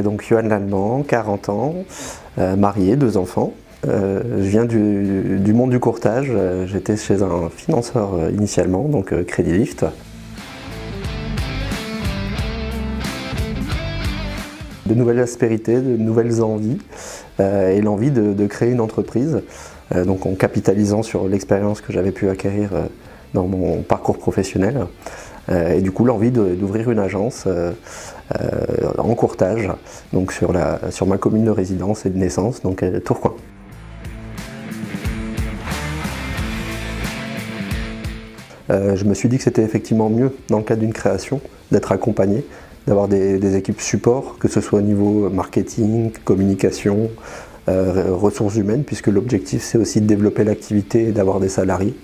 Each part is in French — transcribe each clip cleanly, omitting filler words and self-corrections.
Donc Johan Lallemand, 40 ans, marié, 2 enfants. Je viens du monde du courtage. J'étais chez un financeur initialement, donc Crédit Lift. De nouvelles aspérités, de nouvelles envies et l'envie de créer une entreprise, donc en capitalisant sur l'expérience que j'avais pu acquérir dans mon parcours professionnel. Et du coup l'envie d'ouvrir une agence en courtage, donc sur ma commune de résidence et de naissance, donc Tourcoing. Je me suis dit que c'était effectivement mieux, dans le cadre d'une création, d'être accompagné, d'avoir des équipes support, que ce soit au niveau marketing, communication, ressources humaines, puisque l'objectif c'est aussi de développer l'activité et d'avoir des salariés,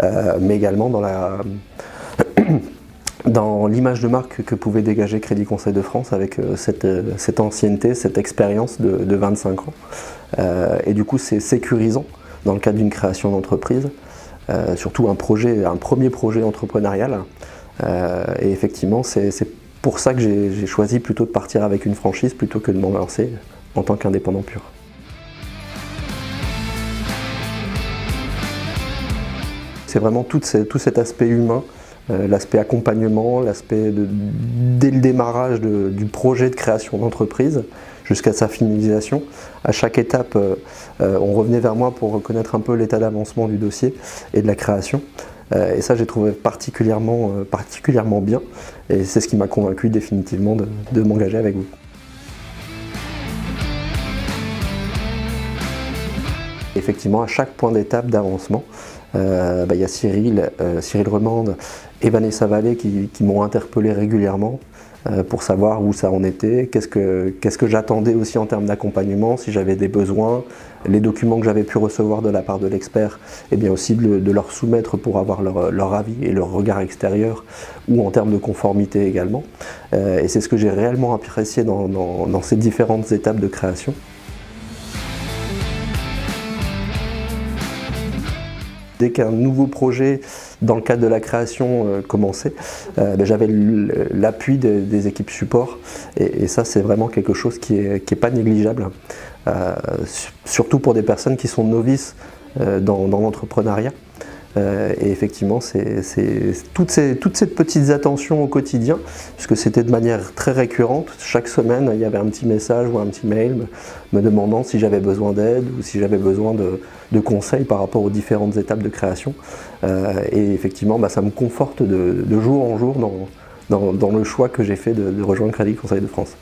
mais également dans l'image de marque que pouvait dégager Crédit Conseil de France avec cette ancienneté, cette expérience de 25 ans. Et du coup c'est sécurisant dans le cadre d'une création d'entreprise. Surtout un premier projet entrepreneurial. Et effectivement, c'est pour ça que j'ai choisi plutôt de partir avec une franchise plutôt que de m'en lancer en tant qu'indépendant pur. C'est vraiment tout cet aspect humain, l'aspect accompagnement, l'aspect dès le démarrage du projet de création d'entreprise jusqu'à sa finalisation. À chaque étape, on revenait vers moi pour reconnaître un peu l'état d'avancement du dossier et de la création. Et ça, j'ai trouvé particulièrement bien. Et c'est ce qui m'a convaincu définitivement de m'engager avec vous. Effectivement, à chaque point d'étape d'avancement, il y a Cyril Remande et Vanessa Vallée qui m'ont interpellé régulièrement pour savoir où ça en était, qu'est-ce que j'attendais aussi en termes d'accompagnement, si j'avais des besoins, les documents que j'avais pu recevoir de la part de l'expert, et bien aussi de leur soumettre pour avoir leur avis et leur regard extérieur, ou en termes de conformité également. Et c'est ce que j'ai réellement apprécié dans ces différentes étapes de création. Dès qu'un nouveau projet dans le cadre de la création commençait, j'avais l'appui des équipes support et ça c'est vraiment quelque chose qui est pas négligeable, surtout pour des personnes qui sont novices dans l'entrepreneuriat. Et effectivement, c'est toutes ces petites attentions au quotidien, puisque c'était de manière très récurrente. Chaque semaine, il y avait un petit message ou un petit mail me demandant si j'avais besoin d'aide ou si j'avais besoin de conseils par rapport aux différentes étapes de création. Et effectivement, ça me conforte de jour en jour dans le choix que j'ai fait de rejoindre Crédit Conseil de France.